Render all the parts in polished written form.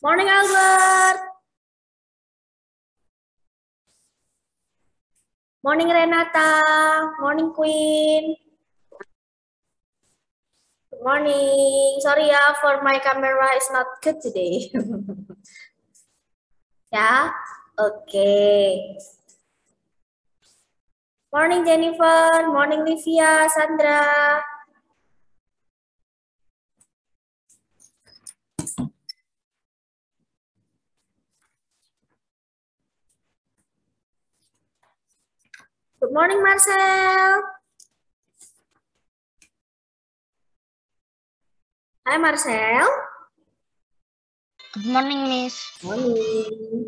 Morning, Albert. Morning, Renata. Morning, Queen. Good morning. Sorry ya, for my camera is not good today. Ya, oke. Morning, Jennifer. Morning, Livia, Sandra. Good morning, Marcel. Hai, Marcel. Good morning, Miss. Morning.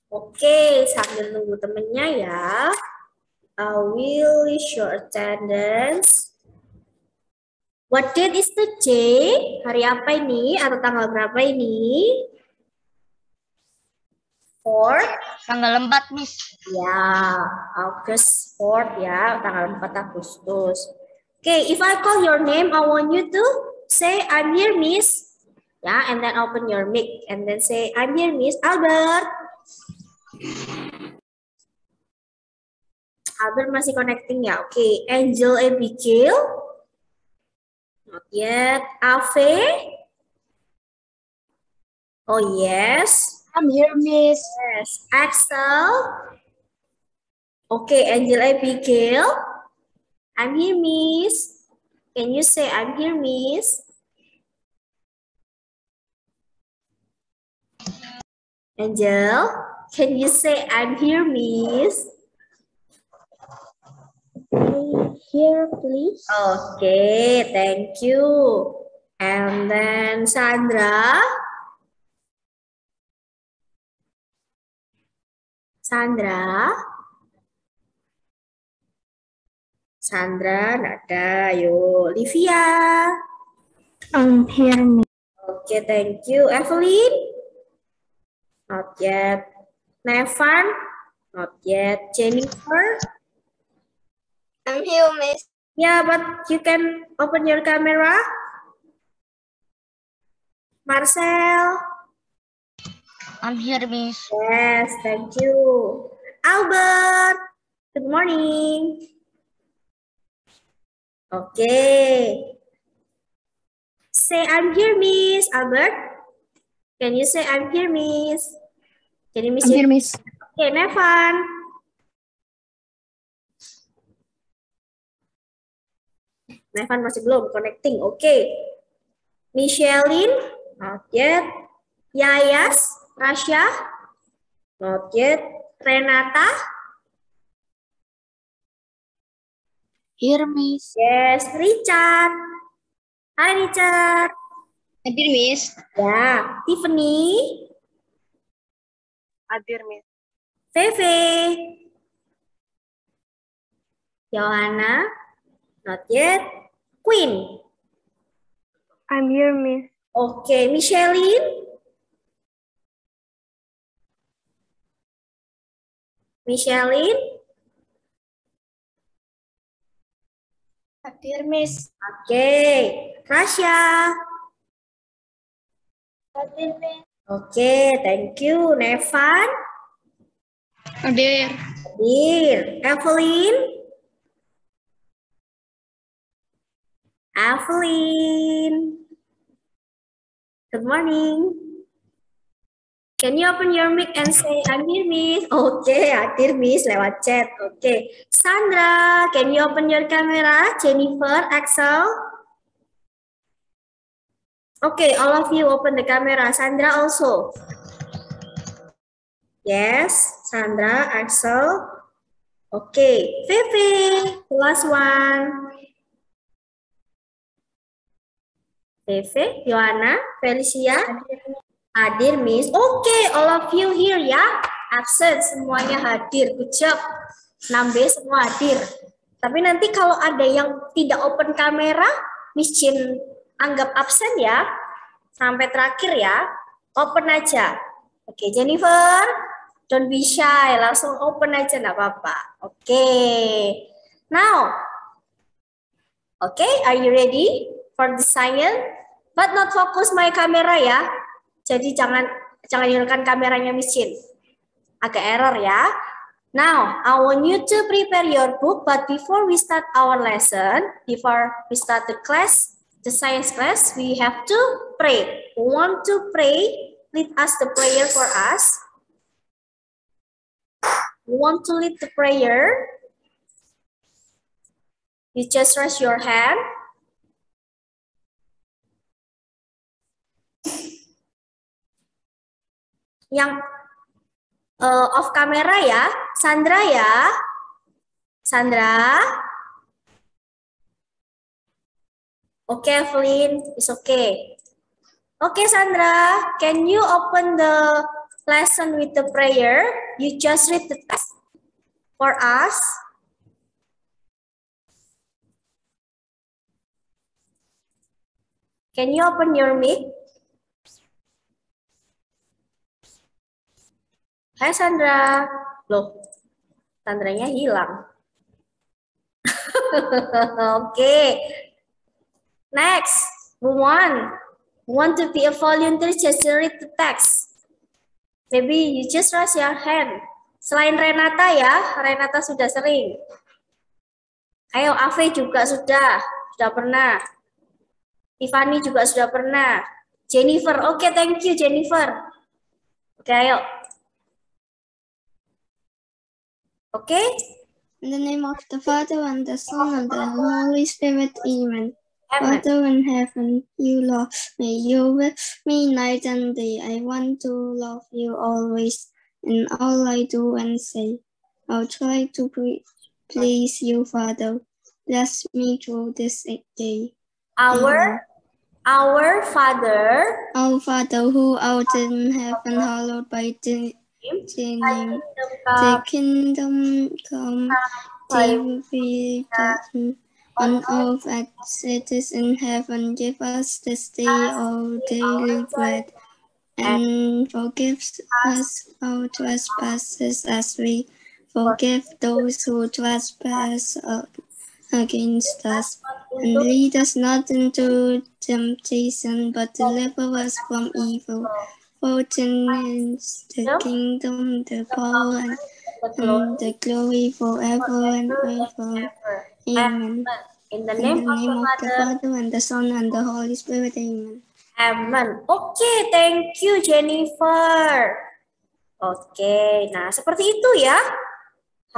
Oke, sambil nunggu temennya ya. I will list your attendance. What date is today? Hari apa ini? Atau tanggal berapa ini? 4? Tanggal 4, Miss. Ya, August 4 ya, tanggal 4 Agustus. Okay, if I call your name, I want you to say, I'm here, Miss. Ya, and then open your mic. And then say, I'm here, Miss. Albert. Albert masih connecting ya? Okay, Angel Abigail. Not yet. Ave? Oh, yes. I'm here, Miss. Yes. Axel? Okay, Angel Abigail. I'm here, Miss. Can you say, I'm here, Miss? Angel, can you say, I'm here, Miss? Here, please. Okay, thank you. And then Sandra. Sandra. Sandra, nggak ada. Yuk, Livia. I'm here, Miss. Okay, thank you. Evelyn? Not yet. Nevan? Not yet. Jennifer? I'm here, Miss. Yeah, but you can open your camera. Marcel? I'm here, Miss. Yes, thank you. Albert, good morning. Okay. Say, I'm here, Miss. Albert, can you say, I'm here, Miss? Can you miss I'm here, Miss. Okay, Nevan. Nevan masih belum connecting. Okay. Michelin, not yet. Yayas, Rasya, not yet. Renata, Here, Miss. yes. Richard, hi Richard. Hadir, Miss. Ya, Tiffany, Hadir, Miss. Feve, Johanna, not yet. Queen, I'm here, Miss. okay. Michelin, Michelin, Hadir, Miss. okay. Rasya, Hadir, Miss. okay. Thank you. Nevan, Hadir. hadir. Evelyn, Evelyn, good morning. Can you open your mic and say, I'm here, Miss? Okay, hadir, Miss, lewat chat. Okay. Sandra, can you open your camera? Jennifer, Axel? Okay, all of you open the camera. Sandra also. Yes, Sandra, Axel. Okay, Fefe, the last one. Fefe, Joanna, Felicia. Hadir, Miss. Okay, all of you here ya. Absent, semuanya hadir. Good job. 6B semua hadir. Tapi nanti kalau ada yang tidak open kamera, Miss Jin anggap absen ya. Sampai terakhir ya. Open aja. Oke, Jennifer. Don't be shy. Langsung open aja, nggak apa-apa. Oke. Now. Oke, are you ready? for the science, but not focus my camera ya. Jadi jangan hidupkan kameranya Miss Jin. Agak error ya. Now, I want you to prepare your book, but before we start our lesson, before we start the class, the science class, we have to pray. Who want to pray? Lead us the prayer for us. Who want to lead the prayer? You just raise your hand. Yang off kamera ya, Sandra ya. Sandra. Oke, Evelyn, it's okay. Okay, Sandra, can you open the lesson with the prayer? You just read the text for us. Can you open your mic? Hai Sandra. Loh, Sandranya hilang. Okay. Next, who want to be a volunteer, just read the text. Maybe you just raise your hand. Selain Renata ya, Renata sudah sering. Ayo, Ave juga sudah pernah. Tiffany juga sudah pernah. Jennifer, oke, thank you Jennifer. Oke, ayo. Okay? In the name of the Father, and the Son, and the Holy Spirit, Amen. Father in heaven, you love me. You with me night and day. I want to love you always in all I do and say. I'll try to please you, Father. Bless me through this day. Our Father. Our Father who art in heaven, hallowed be thy name. The kingdom come, thy will be done on earth as it is in heaven. Give us this day our daily bread, and forgive us our trespasses as we forgive those who trespass against us. And lead us not into temptation, but deliver us from evil. For thine is the kingdom, the power, and the glory forever and ever. Amen. In the name of the Father, and the Son, and the Holy Spirit. Amen. Amen. Oke, thank you Jennifer. Oke, nah seperti itu ya.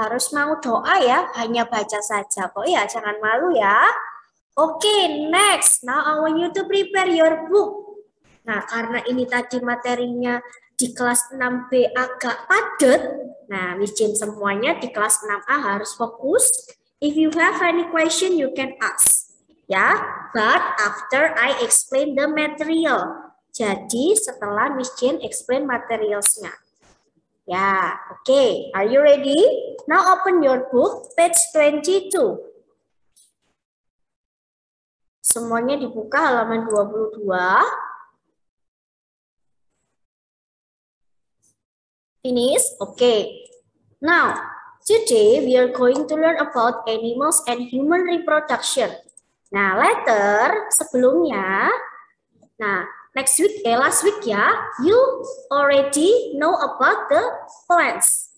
Harus mau doa ya, hanya baca saja kok ya, jangan malu ya. Oke, next. Now I want you to prepare your book. Nah, karena ini tadi materinya di kelas 6B agak padat, nah Miss Jin semuanya di kelas 6A harus fokus. If you have any question, you can ask. Ya, but after I explain the material. Jadi setelah Miss Jin explain materialsnya. Ya, oke. Are you ready? Now open your book, page 22. Semuanya dibuka halaman 22. Finish? Okay. Now, today we are going to learn about animals and human reproduction. Nah, later sebelumnya, nah last week ya, you already know about the plants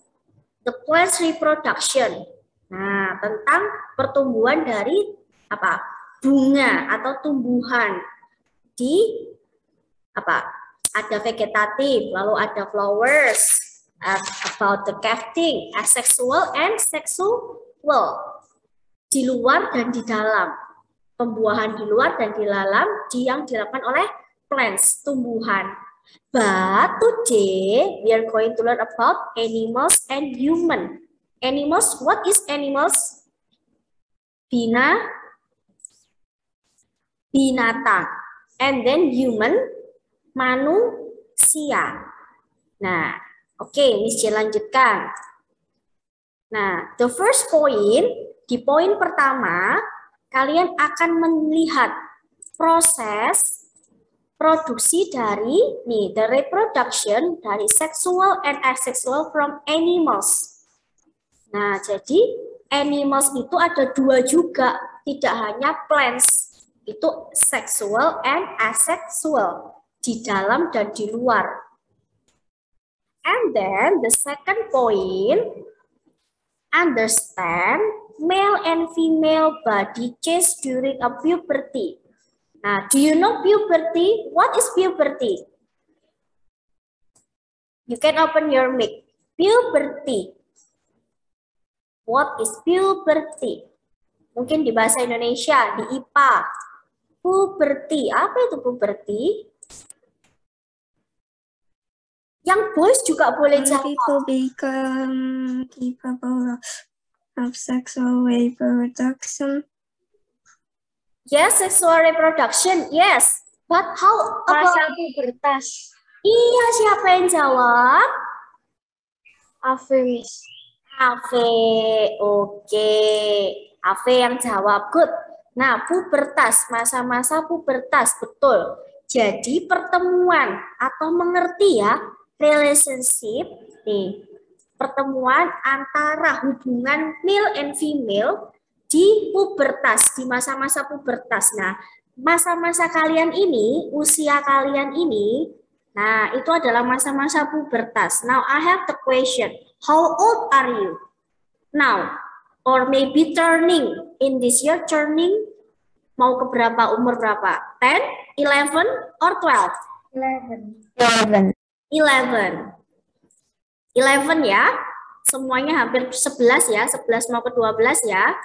reproduction. Nah, tentang pertumbuhan dari apa? Bunga atau tumbuhan di apa? Ada vegetatif, lalu ada flowers, about the casting, asexual and sexual, di luar dan di dalam. Pembuahan di luar dan di dalam yang dilakukan oleh plants, tumbuhan. But today we are going to learn about animals and human. Animals, what is animals? Binatang. And then human, manusia. Nah, oke, Miss J lanjutkan. Nah, the first point, di poin pertama, kalian akan melihat proses produksi dari the reproduction dari sexual and asexual from animals. Nah, jadi animals itu ada dua juga, tidak hanya plants. Itu sexual and asexual. Di dalam dan di luar. And then the second point, understand male and female body change during a puberty. Nah, do you know puberty? What is puberty? You can open your mic. Puberty. What is puberty? Mungkin di bahasa Indonesia, di IPA. Puberty. Apa itu puberty? Yang boys juga boleh jawab. People become capable of sexual reproduction. Yes, sexual reproduction. Yes. But how about Masa pubertas. Iya, siapa yang jawab? Ave, Miss. Ave. Oke. Ave yang jawab. Good. Nah, pubertas, masa-masa pubertas, betul. Jadi pertemuan atau mengerti ya, relationship nih, pertemuan antara hubungan male and female di pubertas, di masa-masa pubertas. Nah, masa-masa kalian ini, usia kalian ini, nah itu adalah masa-masa pubertas. Now I have the question, how old are you now? Or maybe turning, in this year turning, mau ke berapa, umur berapa? 10, 11, or 12? 11 ya, semuanya hampir 11 ya, 11 mau ke 12 ya.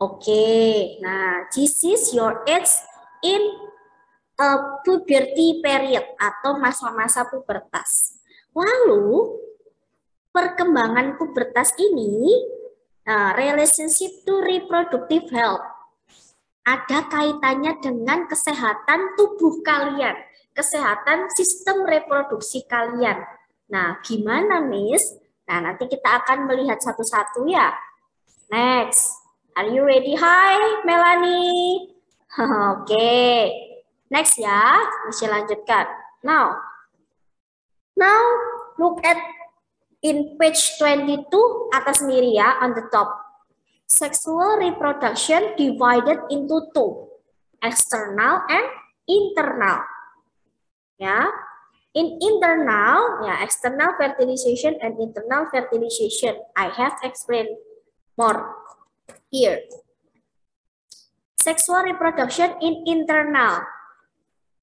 Oke, nah this is your age in a puberty period atau masa-masa pubertas. Lalu perkembangan pubertas ini, relationship to reproductive health, ada kaitannya dengan kesehatan tubuh kalian, kesehatan sistem reproduksi kalian. Nah, gimana, Miss? Nah, nanti kita akan melihat satu-satu ya. Next. Are you ready? Hi, Melanie. Oke. Next ya. Miss lanjutkan. Now, look at in page 22, atas sendiri ya, on the top. Sexual reproduction divided into two. External and internal. Ya, in internal, ya, external fertilization and internal fertilization. I have explained more here. Sexual reproduction in internal,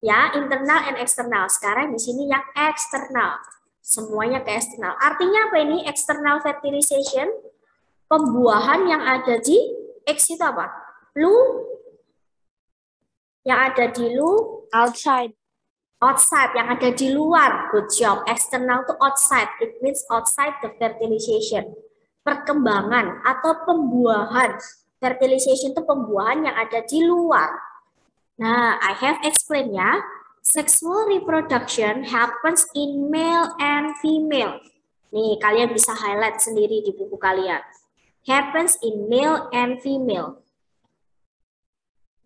ya, internal and external. Sekarang di sini yang eksternal, semuanya ke eksternal. Artinya apa ini external fertilization? Pembuahan yang ada di X itu apa? Lu, yang ada di lu, Outside. outside, yang ada di luar. Good job. External to outside. It means outside the fertilization. Perkembangan atau pembuahan. Fertilization itu pembuahan yang ada di luar. Nah, I have explained ya. Sexual reproduction happens in male and female. Nih, kalian bisa highlight sendiri di buku kalian. Happens in male and female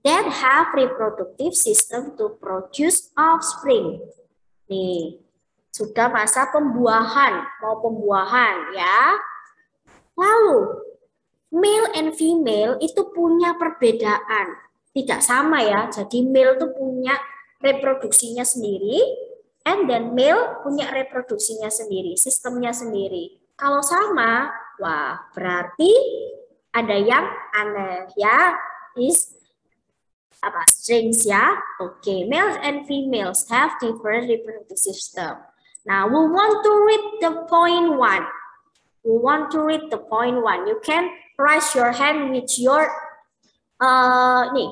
that have reproductive system to produce offspring. Nih, sudah masa pembuahan, mau pembuahan ya. Lalu, male and female itu punya perbedaan. Tidak sama ya, jadi male itu punya reproduksinya sendiri, and then male punya reproduksinya sendiri, sistemnya sendiri. Kalau sama, wah berarti ada yang aneh ya, is apa, strange ya. Oke, males and females have different reproductive system. Now we want to read the point 1. We want to read the point 1. You can raise your hand with your nih,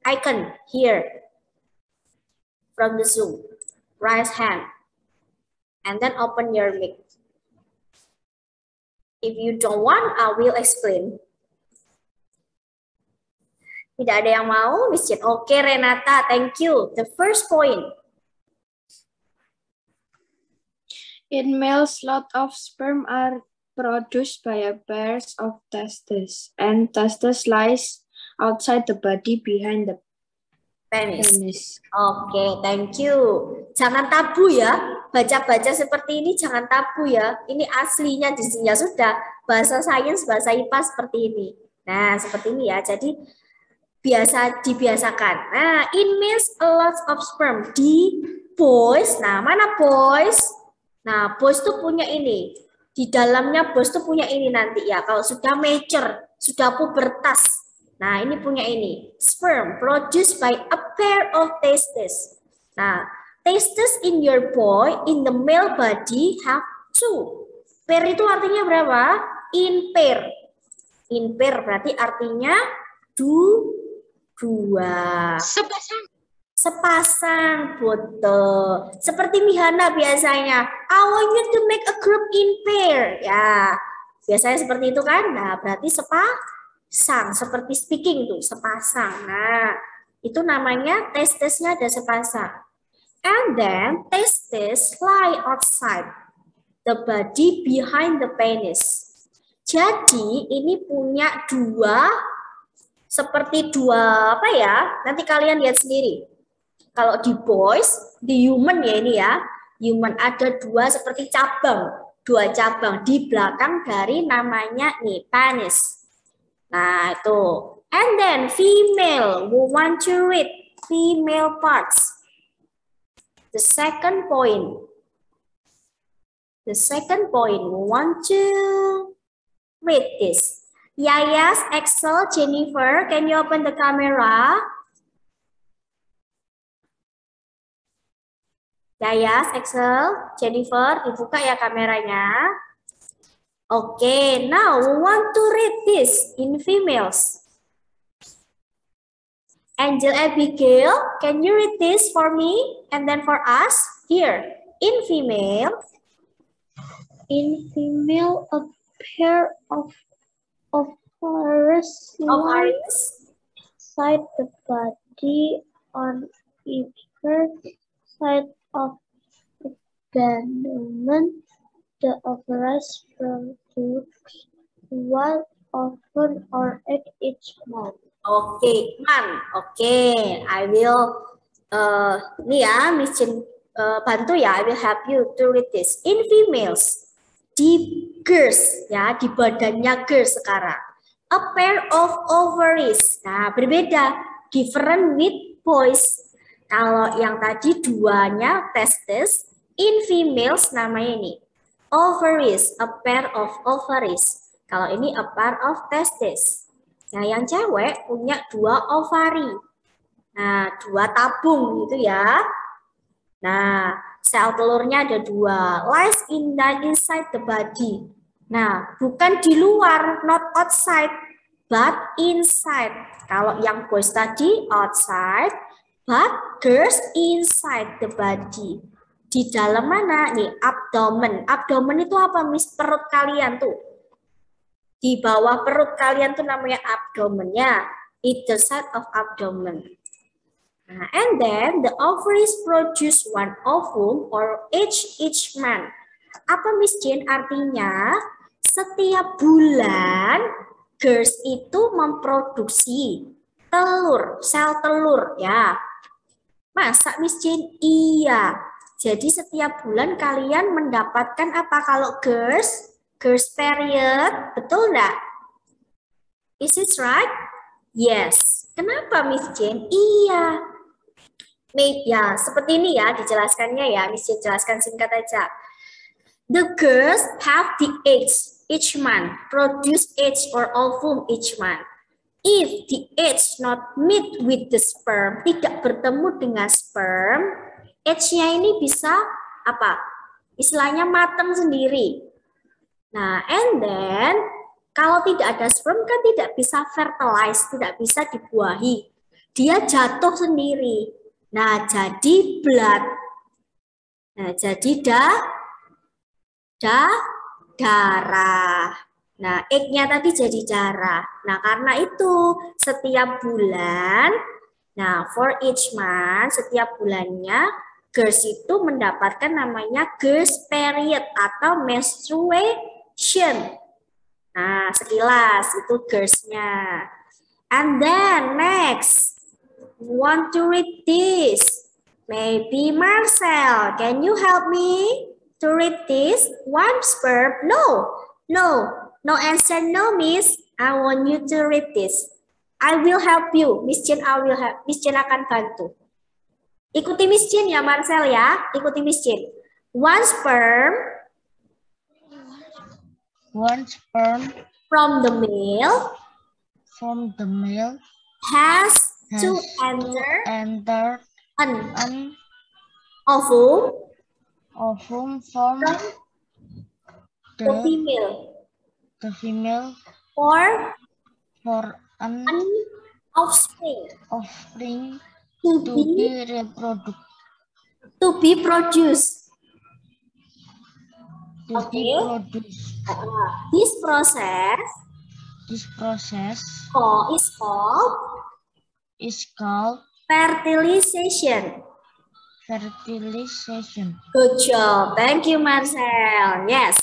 icon here from the Zoom. Raise hand and then open your mic. If you don't want, I will explain. Tidak ada yang mau, Miss Jen. Oke, Renata, thank you. The first point. In males, lot of sperm are produced by a pair of testes, and testes lies outside the body behind the penis. Oke, thank you. Jangan tabu ya. Baca-baca seperti ini jangan tabu ya. Ini aslinya di sini ya sudah. Bahasa sains, bahasa IPA seperti ini. Nah, seperti ini ya. Jadi dibiasakan. Nah, it means a lot of sperm. Di boys, nah mana boys? Nah, boys tuh punya ini. Di dalamnya boys tuh punya ini nanti ya. Kalau sudah mature, sudah pubertas. Nah, ini punya ini. Sperm produced by a pair of testes. Nah, testes in your boy, in the male body have 2. Pair itu artinya berapa? In pair. In pair berarti artinya dua. Sepasang, betul. Seperti Mihana biasanya. I want you to make a group in pair. Ya, biasanya seperti itu kan. Nah, berarti sepasang. Seperti speaking tuh, sepasang. Nah, itu namanya testisnya ada sepasang. And then testis lie outside the body behind the penis. Jadi ini punya seperti dua apa ya? Nanti kalian lihat sendiri. Kalau di boys, di human ya ini ya, human ada seperti dua cabang di belakang dari namanya nih penis. Nah itu. And then female, we want to read female parts. The second point, we want to read this. Yayas, Axel, Jennifer, can you open the camera? Yayas, Axel, Jennifer, dibuka ya kameranya. Okay, now we want to read this in females. Angel Abigail, can you read this for me and then for us? Here, in female. In female, a pair of ovaries side the body on either side of the abdomen. The ovaries produce one ovum or egg each month. Okay, I will nih ya, Miss Jen bantu ya. I will help you to read this. In females, di girls ya, di badannya girls sekarang. A pair of ovaries. Nah, berbeda, different with boys. Kalau yang tadi duanya testis, in females namanya ini ovaries, a pair of ovaries. Kalau ini a pair of testis. Nah, yang cewek punya 2 ovari. Nah, 2 tabung gitu ya. Nah, sel telurnya ada 2. Lies inside the body. Nah, bukan di luar, not outside, but inside. Kalau yang boys tadi outside, but girls inside the body. Di dalam mana? Nih, abdomen. Abdomen itu apa, Miss? Perut kalian tuh. Di bawah perut kalian tuh namanya abdomennya. It's the side of abdomen. Nah, and then the ovaries produce 1 ovum or each month. Apa Miss Jane artinya? Setiap bulan girls itu memproduksi telur, sel telur ya. Masa Miss Jane? Iya. Jadi setiap bulan kalian mendapatkan apa kalau girls? Girls period, betul enggak? Is it right? Yes. Kenapa Miss Jane? Iya. Ya, seperti ini ya dijelaskannya ya. Miss Jane jelaskan singkat aja. The girls have the eggs each month, produce eggs or ovum each month. If the eggs not meet with the sperm, tidak bertemu dengan sperm, eggs-nya ini bisa apa? Istilahnya matang sendiri. Nah, and then kalau tidak ada sperm kan tidak bisa fertilize, tidak bisa dibuahi. Dia jatuh sendiri. Nah, jadi blood. Nah, jadi darah. Nah, egg-nya tadi jadi darah. Nah, karena itu setiap bulan, nah for each month, setiap bulannya, girls itu mendapatkan namanya girls period atau menstruation. Nah, sekilas itu girls-nya. And then next, want to read this. Maybe Marcel, can you help me to read this? 1 sperm? No answer, no, Miss. I want you to read this. I will help you. Miss Jane, Miss Jane akan bantu. Ikuti Miss Jane ya, Marcel ya. Ikuti Miss Jane. One sperm from the male has to enter an ovum from the female for an offspring to be produced. Okay. This process is called fertilization. Good job. Thank you, Marcel. Yes.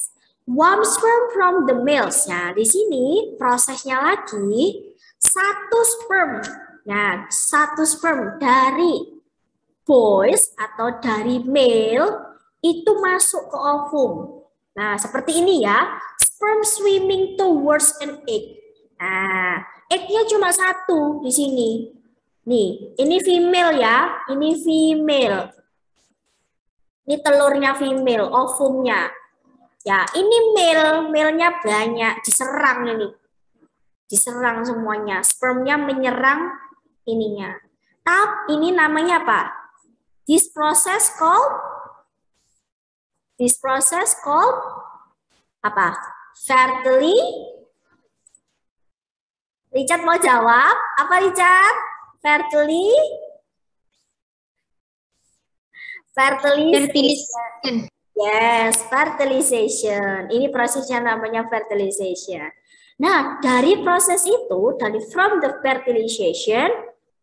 One sperm from the males. Nah, di sini prosesnya lagi satu sperm. Nah, satu sperm dari boys atau dari male itu masuk ke ovum. Nah, seperti ini ya. Sperm swimming towards an egg. Nah, egg-nya cuma satu di sini. Nih, ini female ya. Ini female. Ini telurnya female, ovumnya. Ya, ini male. Male-nya banyak. Diserang ini. Diserang semuanya. Spermnya menyerang ininya. Tapi ini namanya apa? This process called apa? Fertilization. Richard mau jawab? Apa Richard? Fertilization. Yes, fertilization. Ini prosesnya namanya fertilization. Nah, dari proses itu, from the fertilization,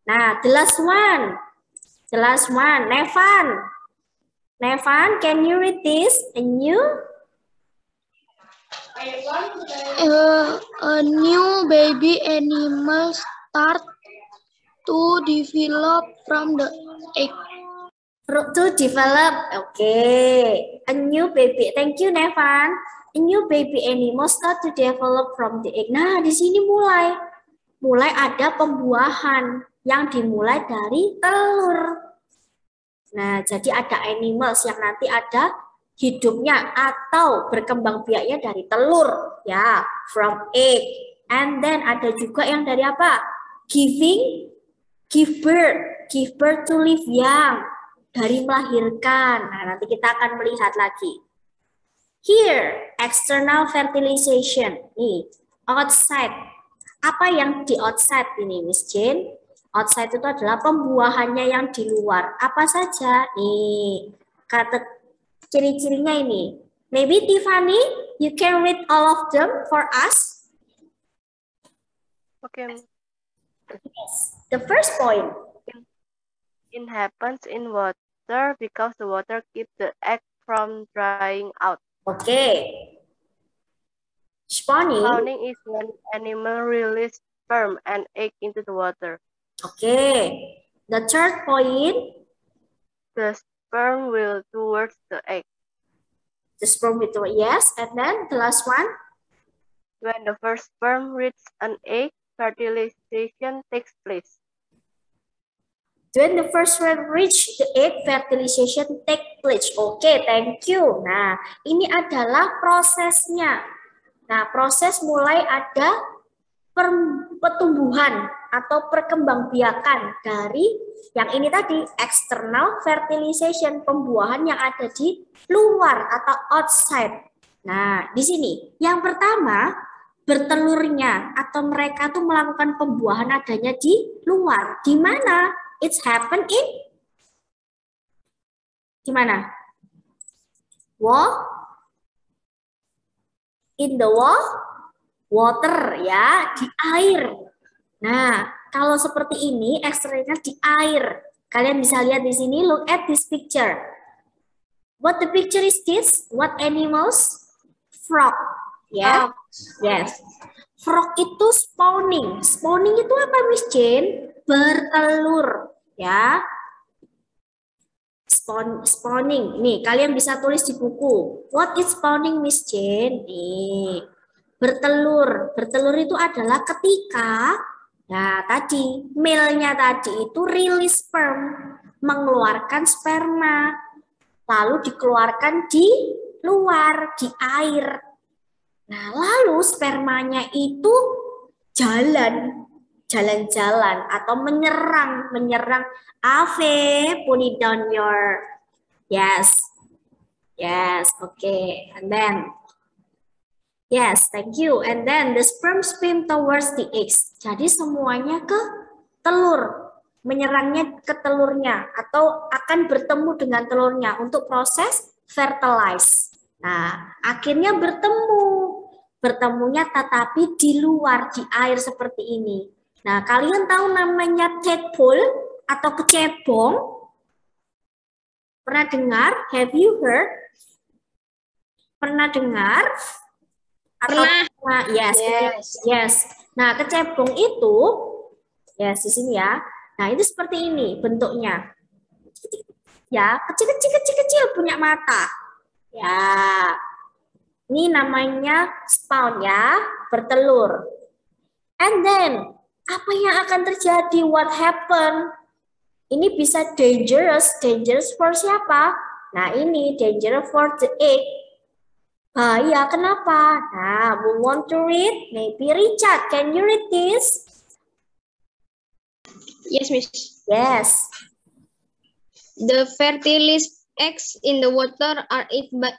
nah, the last one, Nevan, can you read this? A new baby animal start to develop from the egg. To develop, okay. A new baby, thank you Nevan. A new baby animal start to develop from the egg. Nah, di sini mulai ada pembuahan yang dimulai dari telur. Nah, jadi ada animals yang nanti ada hidupnya atau berkembang biaknya dari telur, ya, from egg. And then ada juga yang dari apa? Give birth to live young, dari melahirkan. Nah, nanti kita akan melihat lagi. Here, external fertilization. Nih, outside. Apa yang di outside ini, Miss Jane? Outside itu adalah pembuahannya yang di luar. Apa saja? Nih, kata ciri-cirinya ini. Maybe Tiffany, you can read all of them for us. Okay. Yes. The first point. It happens in water because the water keeps the egg from drying out. Okay. Spawning is when animal release sperm and egg into the water. Okay. The third point. The sperm will towards the egg. The sperm will towards, yes. And then the last one. When the first sperm reaches an egg, fertilization takes place. When the first one reach the egg, fertilization take place. Okay, thank you. Nah, ini adalah prosesnya. Nah, proses mulai ada pertumbuhan atau perkembangbiakan dari yang ini tadi, external fertilization, pembuahan yang ada di luar atau outside. Nah, di sini yang pertama bertelurnya atau mereka tuh melakukan pembuahan adanya di luar. Di mana? It's happen in gimana? In the water ya, di air. Nah, kalau seperti ini eksternalnya di air. Kalian bisa lihat di sini, look at this picture. What the picture is this? What animals? Frog. Ya. Yeah? Yes. Frog itu spawning. Spawning itu apa, Miss Jane? Bertelur, ya. Spawning. Nih, kalian bisa tulis di buku. What is spawning, Miss Jane? Nih. Bertelur. Bertelur itu adalah ketika Nah, tadi male-nya tadi itu release sperm, mengeluarkan sperma, lalu dikeluarkan di luar, di air. Nah, lalu spermanya itu jalan-jalan atau menyerang. Ave, put it down your, yes, okay, and then, yes, thank you, and then the sperm swim towards the eggs. Jadi semuanya ke telur, menyerangnya ke telurnya atau akan bertemu dengan telurnya untuk proses fertilize. Nah, akhirnya bertemunya tetapi di luar, di air seperti ini. Nah, kalian tahu namanya tadpole atau kecebong? Pernah dengar? Have you heard? Pernah dengar? Atau pernah? Yes. Nah, kecebong itu, yes, di sini ya. Nah, itu seperti ini bentuknya. Ya, kecil punya mata. Ya, ini namanya spawn ya, bertelur. And then, apa yang akan terjadi? What happen? Ini bisa dangerous for siapa? Nah, ini dangerous for the egg. Bahaya, kenapa? Nah, we want to read. Maybe Richard, can you read this? Yes, Miss. Yes. The fertilized eggs in the water are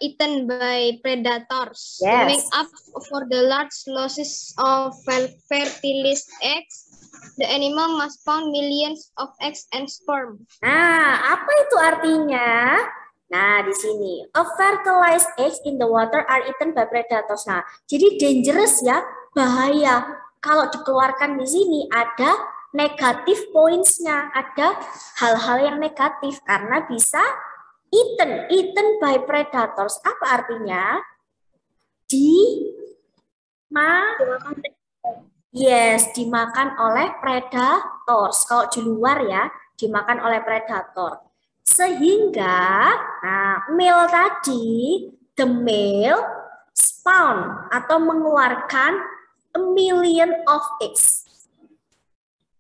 eaten by predators. Yes. To make up for the large losses of fertilized eggs, the animal must pound millions of eggs and sperm. Nah, apa itu artinya? Nah, di sini, a fertilized eggs in the water are eaten by predators. Nah, jadi dangerous ya, bahaya. Kalau dikeluarkan di sini ada negatif points-nya, ada hal-hal yang negatif karena bisa eaten by predators. Apa artinya? Dimakan oleh predators. Kalau di luar ya, dimakan oleh predator. Sehingga, nah, male tadi, the male spawn atau mengeluarkan 1 million of eggs.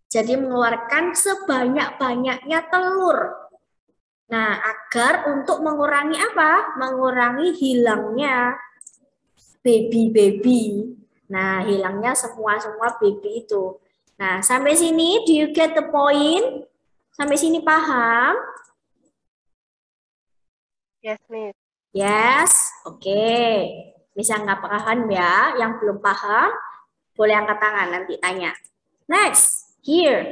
Jadi mengeluarkan sebanyak-banyaknya telur. Nah, agar untuk mengurangi apa? Mengurangi hilangnya baby. Nah, hilangnya semua baby itu. Nah, sampai sini, do you get the point? Sampai sini paham? Yes, Miss. Yes, oke. Bisa nggak paham ya? Yang belum paham, boleh angkat tangan nanti tanya. Next, here.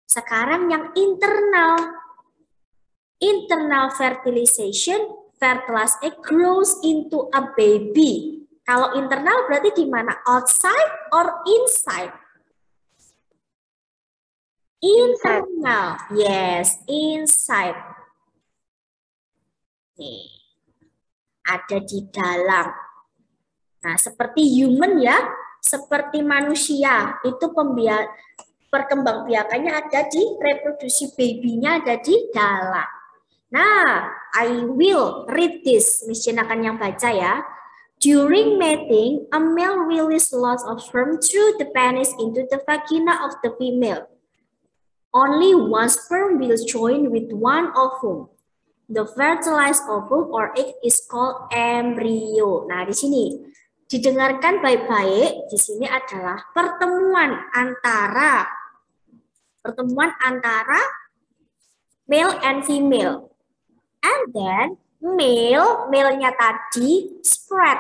Sekarang yang internal. Internal fertilization, fertilized egg grows into a baby. Kalau internal berarti di mana? Outside or inside? Internal. Yes, inside. Nih. Ada di dalam. Nah, seperti human ya, seperti manusia, itu perkembangbiakannya ada di reproduksi babynya ada di dalam. Nah, I will read this. Miss Jen akan yang baca ya. During mating, a male releases lots of sperm through the penis into the vagina of the female. Only one sperm will join with one ovum. The fertilized ovum or egg is called embryo. Nah, di sini didengarkan baik-baik. Di sini adalah pertemuan antara male and female. And then male-nya tadi spread.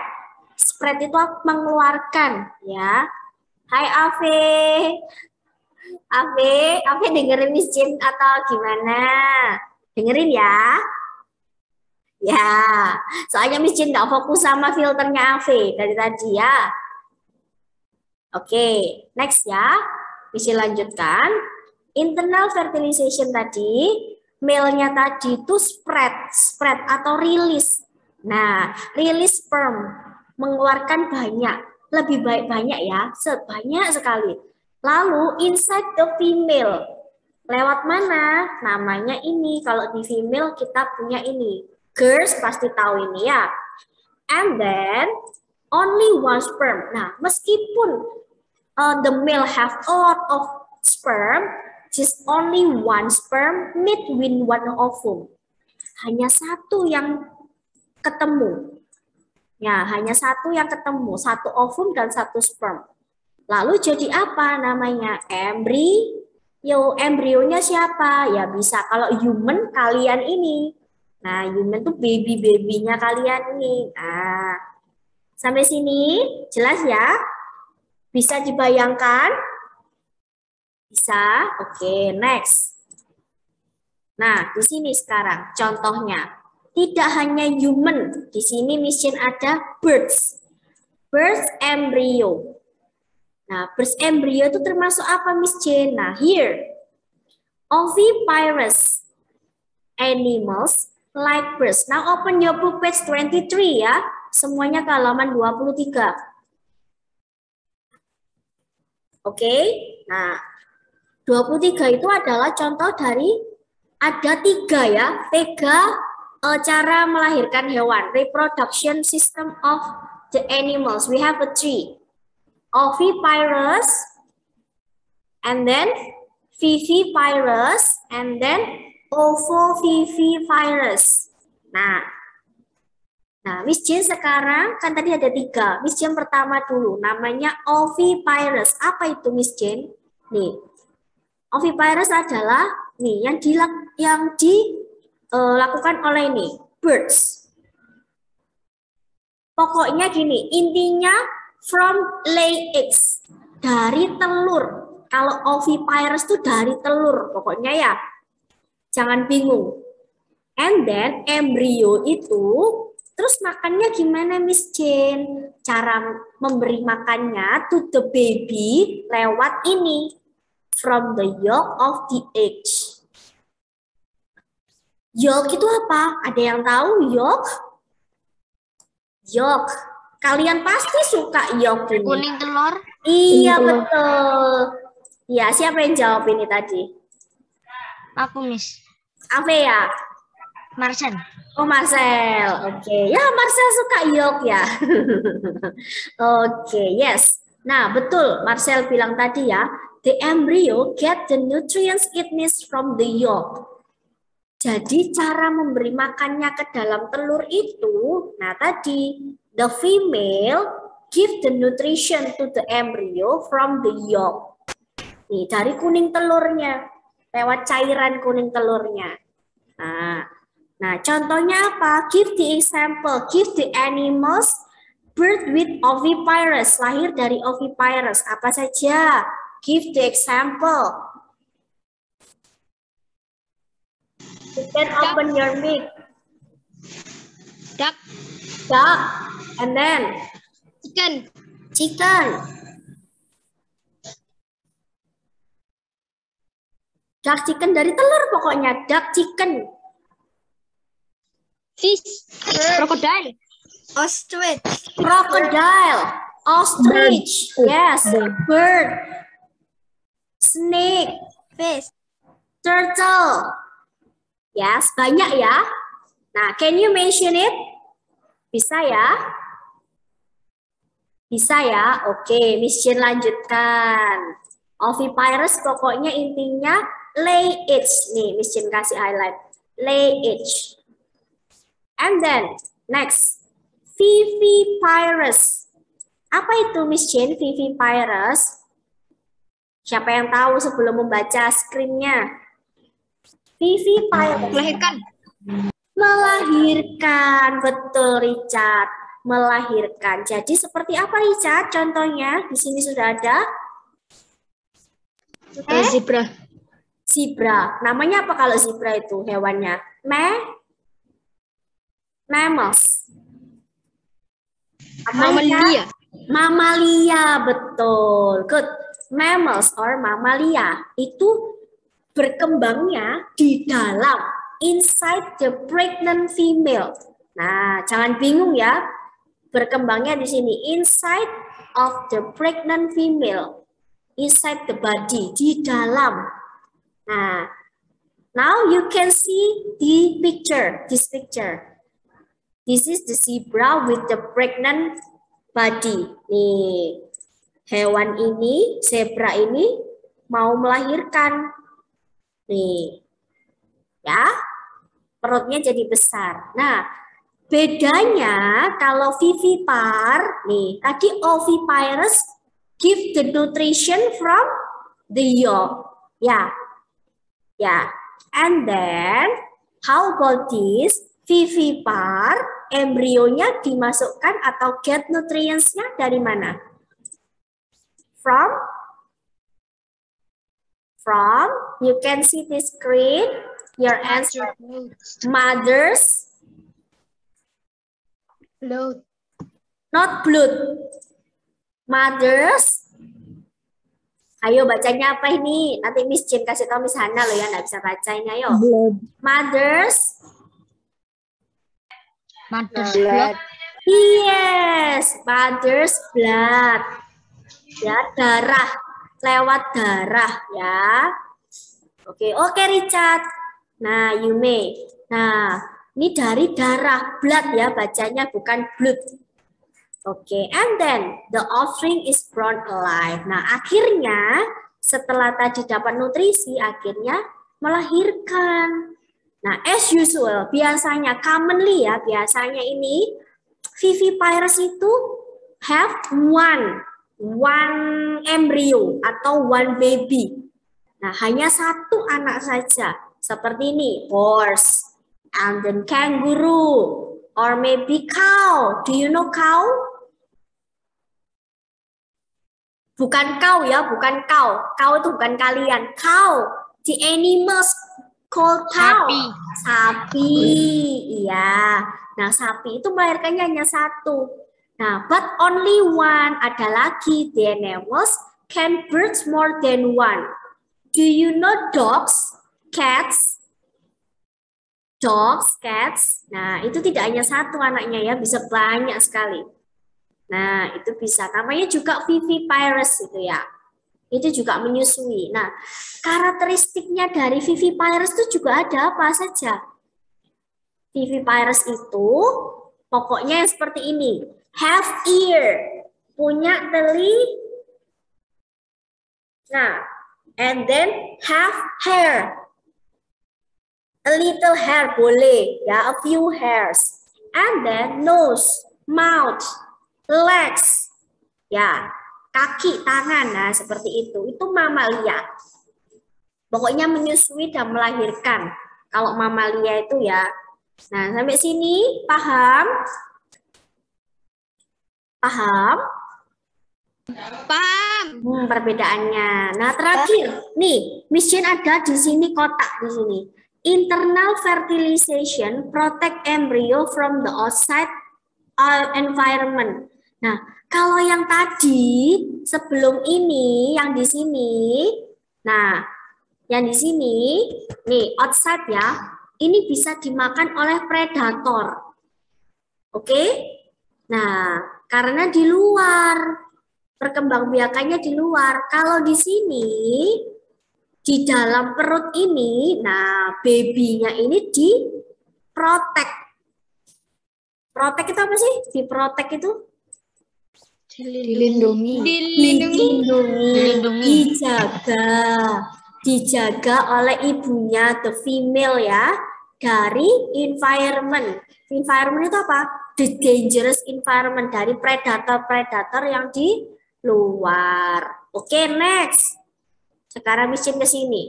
Spread itu mengeluarkan ya. Hai Ave dengerin Miss Jen atau gimana? Dengerin ya. Ya, soalnya Miss Jen nggak fokus sama filternya Ave dari tadi ya. Oke, next ya. Bisa lanjutkan. Internal fertilization tadi, male-nya tadi itu spread atau release. Nah, release sperm, mengeluarkan lebih baik banyak ya, sebanyak sekali. Lalu inside the female, lewat mana? Namanya ini, kalau di female kita punya ini. Girls pasti tahu ini ya. And then, only one sperm. Nah, meskipun the male have a lot of sperm, just only one sperm meet with one ovum. Hanya satu yang ketemu. Ya, hanya satu yang ketemu, satu ovum dan satu sperm. Lalu jadi apa namanya? Embrio. Embrionya siapa? Ya bisa kalau human kalian ini. Nah, human tuh baby-babynya kalian ini. Nah, sampai sini jelas ya? Bisa dibayangkan? Bisa? Oke, next. Nah, di sini sekarang contohnya. Tidak hanya human, di sini Miss Jane ada birds. Birds embryo. Nah, birds embryo itu termasuk apa Miss Jane? Nah, here. Oviparous animals like birds. Now open your book page 23 ya. Semuanya ke halaman 23. Oke, nah 23 itu adalah contoh dari ada 3 ya, 3 cara melahirkan hewan, reproduction system of the animals. We have 3, oviparous, and then viviparous, and then ovoviviparous. Nah, Miss Jane sekarang kan tadi ada 3. Miss Jane pertama dulu, namanya oviparous. Apa itu Miss Jane? Nih, oviparous adalah nih yang dilakukan oleh ini birds. Pokoknya gini, intinya from lay eggs, dari telur. Kalau oviparous itu dari telur, pokoknya ya. Jangan bingung. And then embryo itu terus makannya gimana Miss Jane? Cara memberi makannya to the baby lewat ini. From the yolk of the egg. Yolk itu apa? Ada yang tahu yolk? Yolk. Kalian pasti suka yolk ini. Kuning telur. Iya, betul. Ya, siapa yang jawab ini tadi? Aku, Miss. Ave ya? Marcel. Oh, Marcel. Oke. Ya, Marcel suka yolk ya. Oke, yes. Nah, betul. Marcel bilang tadi ya, the embryo get the nutrients it needs from the yolk. Jadi, cara memberi makannya ke dalam telur itu, nah tadi, the female give the nutrition to the embryo from the yolk. Nih, dari kuning telurnya, lewat cairan kuning telurnya. Nah, contohnya apa? Give the example. Give the animals birth with oviparous. Lahir dari oviparous. Apa saja? Give the example. You can open your mic. Duck. Duck. And then? Chicken. Chicken. Duck chicken dari telur pokoknya. Duck chicken. Fish. Crocodile. Ostrich. Crocodile. Ostrich. Yes. Bird. Snake. Fish. Turtle. Yes, banyak ya. Nah, can you mention it? Bisa ya? Bisa ya? Oke, Miss Jane lanjutkan. Oviparous pokoknya intinya lay eggs. Nih, Miss Jane kasih highlight. Lay eggs. And then, next. Viviparous. Apa itu Miss Jane, viviparous? Siapa yang tahu sebelum membaca screen-nya? Viviparous. Melahirkan. Melahirkan, betul Richard. Melahirkan. Jadi seperti apa Richard? Contohnya di sini sudah ada. Zebra. Zebra. Namanya apa kalau zebra itu hewannya? Mammals. Mamalia. Mamalia, betul. Good. Mammals or mamalia itu berkembangnya di dalam, inside the pregnant female. Nah, jangan bingung ya. Berkembangnya di sini, inside of the pregnant female. Inside the body, di dalam. Nah, now you can see the picture, this picture. This is the zebra with the pregnant body. Nih. Hewan ini, zebra ini mau melahirkan. Nih, ya, perutnya jadi besar. Nah, bedanya kalau vivipar, nih, tadi oviparous give the nutrition from the yolk. Ya, ya. And then, how about this? Vivipar, embrionya dimasukkan atau get nutrients-nya dari mana? From, you can see the screen, your answer, mother's Blood. not blood, mother's, ayo bacanya apa ini? Nanti Miss Jane kasih tahu Miss Hana loh ya, nggak bisa baca ini, ayo. Blood. Mother's Blood. Yes, mother's blood. Ya, darah, lewat darah ya. Oke Richard. Nah, Yume. Nah, ini dari darah, blood ya bacanya, bukan blood. Oke, and then the offspring is born alive. Nah, akhirnya setelah tadi dapat nutrisi, akhirnya melahirkan. Nah, as usual, biasanya, commonly ya, biasanya ini viviparous itu have one embryo atau one baby. Nah, hanya satu anak saja. Seperti ini, horse, and then kangaroo, or maybe cow. Do you know cow? Bukan kau ya, bukan kau. Kau itu bukan kalian. Cow, the animals called cow. Sapi, iya. Nah, sapi itu melahirkannya hanya satu. Nah, but only one, ada lagi, the animals can birth more than one. Do you know dogs, cats? Dogs, cats. Nah, itu tidak hanya satu anaknya ya, bisa banyak sekali. Nah, itu bisa. Namanya juga viviparous itu ya. Itu juga menyusui. Nah, karakteristiknya dari viviparous itu juga ada apa saja? Viviparous itu pokoknya yang seperti ini. Have ear, punya telinga. Nah, and then have hair. A little hair boleh, ya, a few hairs. And then nose, mouth, legs, ya, kaki, tangan, nah seperti itu. Itu mamalia. Pokoknya menyusui dan melahirkan. Kalau mamalia itu ya. Nah, sampai sini paham? Paham? Paham. Perbedaannya. Nah, terakhir, nih, Miss Jane ada di sini kotak di sini. Internal fertilization protect embryo from the outside environment. Nah, kalau yang tadi sebelum ini, yang di sini, nah, yang di sini, nih, outside ya, ini bisa dimakan oleh predator. Oke? Nah, karena di luar, perkembangbiakannya di luar. Kalau di sini, di dalam perut ini, nah, babynya ini diprotek. Protek itu apa sih? Diprotek itu? Dilindungi. Dijaga oleh ibunya, the female ya, dari environment. Environment itu apa? The dangerous environment, dari predator-predator yang di luar. Oke, next. Sekarang Miss Jane ke sini.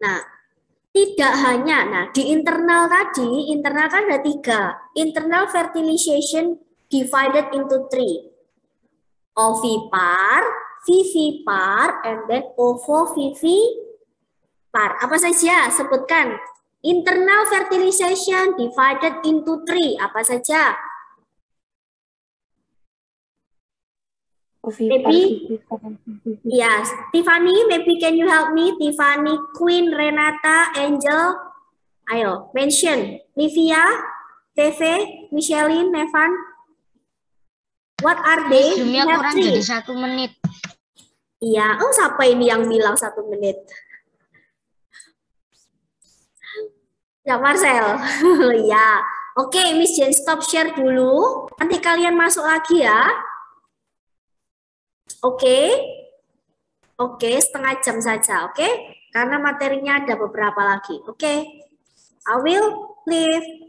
Nah, tidak hanya, nah di internal tadi, internal kan ada 3. Internal fertilization divided into 3. Ovipar, vivipar, and then ovovivipar. Apa saja? Sebutkan. Internal fertilization divided into 3. Apa saja? Maybe, yes. Tiffany, maybe can you help me? Tiffany, Queen, Renata, Angel. Ayo, mention. Livia, Teve, Michelin, Nevan. What are they? Zoom-nya kurang jadi 1 menit. Iya, oh siapa ini yang bilang 1 menit? Ya, Marcel. Ya. Oke, Miss Jane stop share dulu. Nanti kalian masuk lagi ya. Oke? Oke, setengah jam saja, oke? Karena materinya ada beberapa lagi, oke? I will leave